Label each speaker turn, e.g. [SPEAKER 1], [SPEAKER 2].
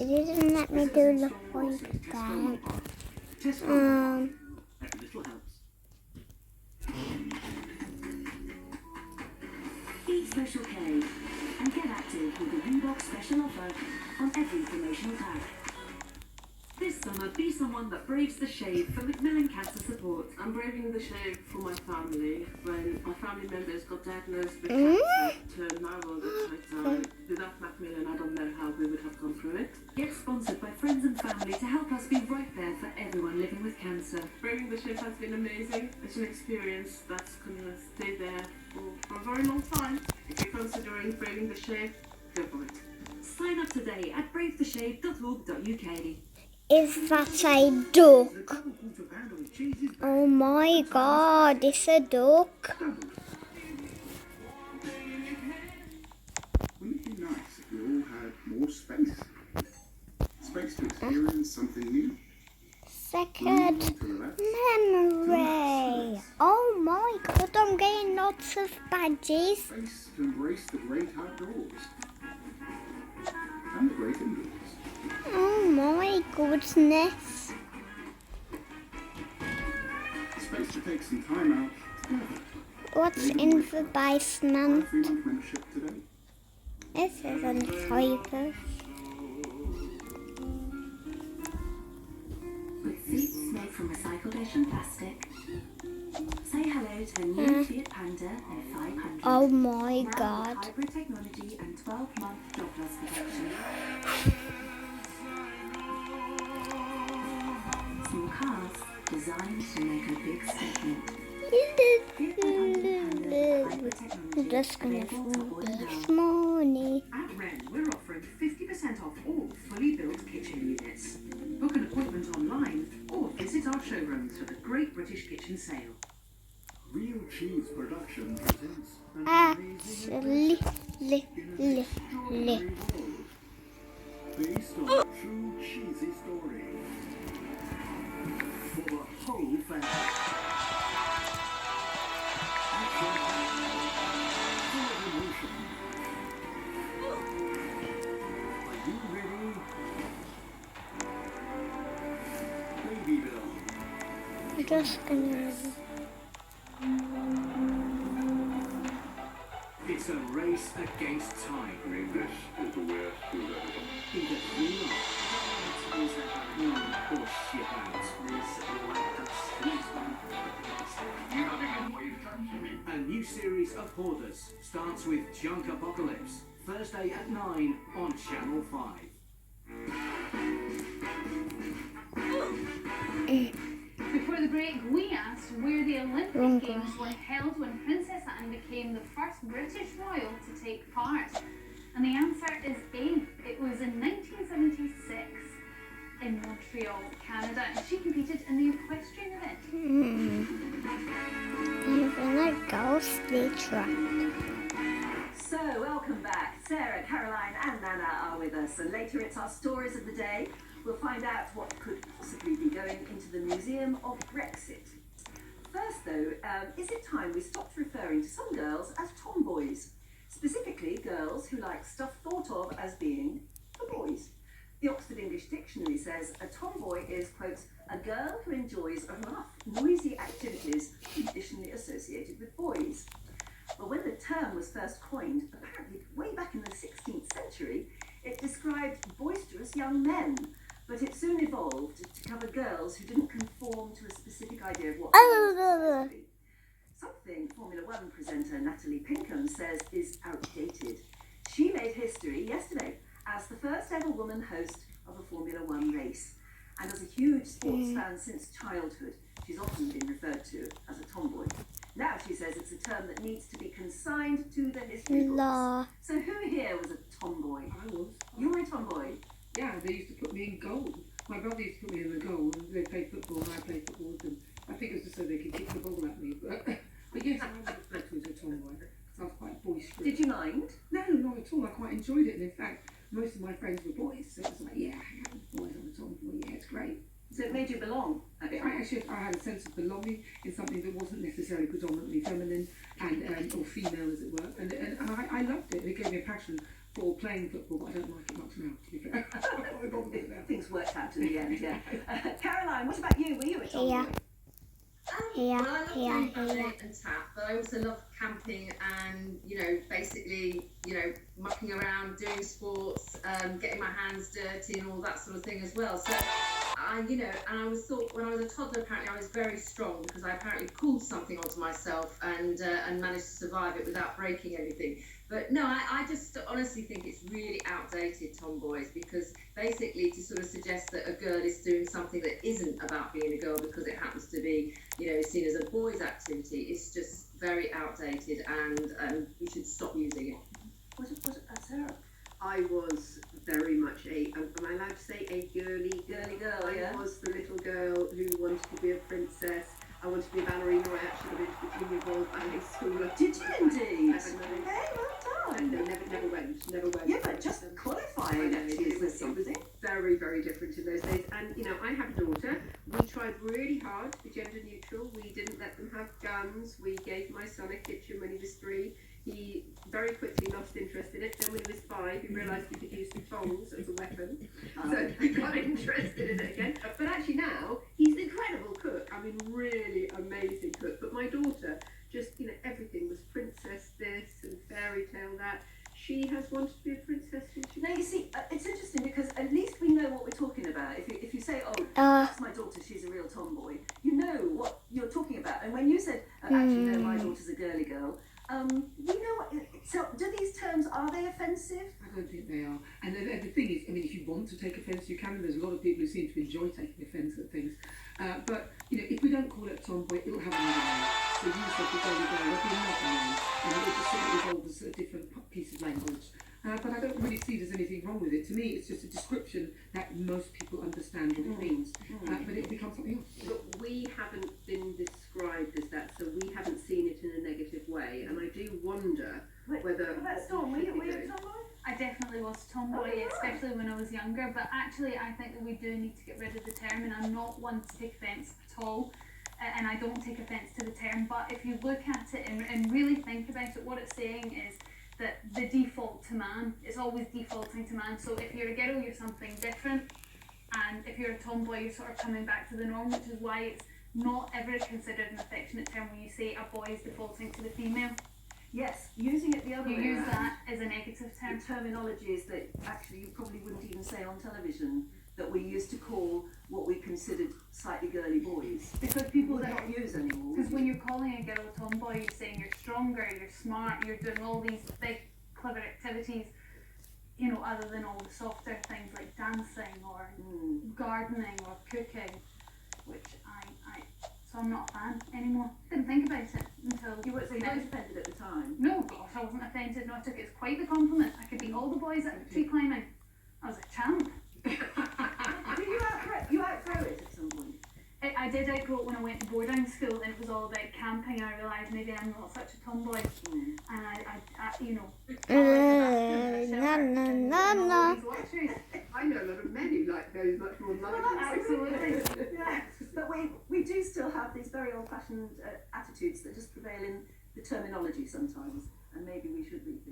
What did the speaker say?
[SPEAKER 1] It didn't let me do the point again.
[SPEAKER 2] Every little helps. Eat Special K and get active with the Reebok special offer on every promotional pack. This summer, be someone that braves the shave for Macmillan Cancer Support.
[SPEAKER 3] I'm braving the shave for my family. When my family members got diagnosed with cancer, turned marrow upside down. Without Macmillan, I don't know how we would have gone through it.
[SPEAKER 2] Get sponsored by friends and family to help us be right there for everyone living with cancer.
[SPEAKER 3] Braving the shave has been amazing. It's an experience that's going to stay there for a very long time. If you're considering braving the shave, go for it.
[SPEAKER 2] Sign up today at bravetheshave.org.uk.
[SPEAKER 1] Is that a duck? Oh my god, it's a duck.
[SPEAKER 4] Wouldn't it be nice if we all had more space? Space to experience something new.
[SPEAKER 1] Second memory. Oh my god, I'm getting lots of badges.
[SPEAKER 4] Space to embrace the great outdoors. And the great indoors.
[SPEAKER 1] Oh my goodness.
[SPEAKER 4] Space to take some time out together.
[SPEAKER 1] What's in the basement?
[SPEAKER 4] Free month membership today.
[SPEAKER 1] This isn't fibers.
[SPEAKER 2] With seats made from recycled ocean plastic. Say hello to the new Fiat Panda F500.
[SPEAKER 1] Oh my
[SPEAKER 2] Now
[SPEAKER 1] god.
[SPEAKER 2] with hybrid technology and 12-month job loss protection. Small cars designed to make a big statement.
[SPEAKER 1] I'm just gonna fool this morning.
[SPEAKER 2] At Wren, we're offering 50% off all fully built kitchen units. Book an appointment online or visit our showrooms for the Great British Kitchen Sale.
[SPEAKER 4] Real Cheese Production presents an
[SPEAKER 1] Actually,
[SPEAKER 4] extraordinary world based on a true cheesy story for the whole family. Action, full of emotion. Are you ready? Babyville.
[SPEAKER 1] I'm just gonna.
[SPEAKER 2] It's a race against time.
[SPEAKER 4] I mean, this is the worst you've ever done.
[SPEAKER 2] Either we are. Or shit out. A new series of Hoarders starts with Junk Apocalypse. Thursday at 9 on Channel 5.
[SPEAKER 5] Before the break, we asked where the Olympic Games were held when Princess Anne became the first British royal to take part. And the answer is A. It was in 1976 in Montreal, Canada, and she competed in the equestrian event.
[SPEAKER 1] I'm gonna ghostly track.
[SPEAKER 6] So, welcome back. Sarah, Caroline and Nana are with us, and later it's our stories of the day. We'll find out what could possibly be going into the Museum of Brexit. First though, is it time we stopped referring to some girls as tomboys? Specifically, girls who like stuff thought of as being for boys. The Oxford English Dictionary says a tomboy is, quote, a girl who enjoys rough, noisy activities traditionally associated with boys. But when the term was first coined, apparently way back in the 16th century, it described boisterous young men. But it soon evolved to cover girls who didn't conform to a specific idea of what boys were supposed to be. Something Formula One presenter Natalie Pinkham says is outdated. She made history yesterday as the first ever woman host of a Formula One race. And as a huge sports fan since childhood, she's often been referred to as a tomboy. Now she says it's a term that needs to be consigned to the history books. So who here was a tomboy?
[SPEAKER 3] I was.
[SPEAKER 6] You were a tomboy?
[SPEAKER 3] Yeah, they used to put me in goal. My brother used to put me in the goal, and they played football, and I played football with them. I think it was just so they could kick the ball at me. But yes, I was referred to as a tomboy, because I was quite boisterous.
[SPEAKER 6] Did you mind?
[SPEAKER 3] No, not at all. I quite enjoyed it, and in fact, most of my friends were boys, so it was like, yeah, hang out with boys, I'm a tomboy, yeah, it's great.
[SPEAKER 6] So it made you belong?
[SPEAKER 3] I had a sense of belonging in something that wasn't necessarily predominantly feminine and or female, as it were, and I loved it. It gave me a passion for playing football, but I don't like it much now, to be fair. Why bother with that?
[SPEAKER 6] Things worked out in the end, yeah. Caroline, what about you? Were you a tomboy?
[SPEAKER 1] Yeah.
[SPEAKER 7] Well, I love
[SPEAKER 1] Here,
[SPEAKER 7] doing
[SPEAKER 1] here.
[SPEAKER 7] ballet and tap, but I also love camping and, basically, mucking around, doing sports, getting my hands dirty and all that sort of thing as well. So, and I was thought when I was a toddler, apparently I was very strong because I apparently pulled something onto myself and managed to survive it without breaking anything. But no, I just honestly think it's really outdated, tomboys, because basically to sort of suggest that a girl is doing something that isn't about being a girl because it happens to be, seen as a boy's activity, it's just very outdated and we should stop using it.
[SPEAKER 6] Was it Sarah?
[SPEAKER 8] I was very much am I allowed to say a girly
[SPEAKER 6] Girl,
[SPEAKER 8] I
[SPEAKER 6] yeah.
[SPEAKER 8] was the little girl who wanted to be a princess. I wanted to be a ballerina. I actually got into the junior ball ballet school.
[SPEAKER 6] Did you indeed?
[SPEAKER 8] I know.
[SPEAKER 6] Hey, well
[SPEAKER 8] And
[SPEAKER 6] done.
[SPEAKER 8] never went.
[SPEAKER 6] Yeah, but just qualifying actually is something.
[SPEAKER 8] Very, very different in those days. And, I have a daughter. We tried really hard to be gender neutral. We didn't let them have guns. We gave my son a kitchen when he was 3. He very quickly lost interest in it. Then when he was 5, he realised he could use the tongs as a weapon. So he got interested in it again. But actually now, he's an incredible cook. I mean, really amazing cook. But my daughter, just, everything was princess this and fairy tale that. She has wanted to be a princess since she
[SPEAKER 6] Now you see, it's interesting because at least we know what we're talking about. If you say, oh,
[SPEAKER 1] Uh,
[SPEAKER 6] that's my daughter, she's a real tomboy, you know what you're talking about. And when you said, actually, no, my daughter's a girly girl, we know what. So do these terms, are they offensive?
[SPEAKER 3] I don't think they are. And the thing is, if you want to take offence, you can. There's a lot of people who seem to enjoy taking offence at things. But, if we don't call it tomboy, it'll have another name. So you said the girly girl, it'll be another name. And it'll just sort of evolve as a different piece of language. But I don't really see there's anything wrong with it. To me, it's just a description that most people understand what it means. But it'll become something else.
[SPEAKER 8] But we haven't been described as that, so we haven't seen it in a negative way. And I do wonder whether.
[SPEAKER 6] What about Storm? Were you a tomboy?
[SPEAKER 5] I definitely was tomboy, especially when I was younger, but actually I think that we do need to get rid of the term, and I'm not one to take offence at all, and I don't take offence to the term, but if you look at it and really think about it, what it's saying is that the default to man is always defaulting to man. So if you're a girl, you're something different, and if you're a tomboy, you're sort of coming back to the norm, which is why it's not ever considered an affectionate term when you say a boy is defaulting to the female.
[SPEAKER 6] Yes, using it the other
[SPEAKER 5] You
[SPEAKER 6] way
[SPEAKER 5] use
[SPEAKER 6] around.
[SPEAKER 5] that as a negative term.
[SPEAKER 6] The terminology is that actually you probably wouldn't even say on television that we used to call what we considered slightly girly boys.
[SPEAKER 5] Because people
[SPEAKER 6] Would
[SPEAKER 5] that
[SPEAKER 6] not use anymore.
[SPEAKER 5] Because when you're calling a girl a tomboy, you're saying you're stronger, you're smart, you're doing all these big, clever activities, other than all the softer things like dancing or gardening or cooking, which so I'm not a fan anymore. Didn't think about it until
[SPEAKER 6] You weren't
[SPEAKER 5] now.
[SPEAKER 6] offended at the time.
[SPEAKER 5] No, gosh, I wasn't offended. No, I took it as quite the compliment. I could beat all the boys at tree climbing. I was a champ.
[SPEAKER 6] Did you outgrow it at some point?
[SPEAKER 5] I did outgrow it when I went to boarding school, and it was all about camping. I realised maybe I'm not such a tomboy, and
[SPEAKER 8] I know a lot of men who like those much more than I do.
[SPEAKER 5] Absolutely.
[SPEAKER 6] Yeah, but we do still have these very old-fashioned attitudes that just prevail in the terminology sometimes, and maybe we should rethink.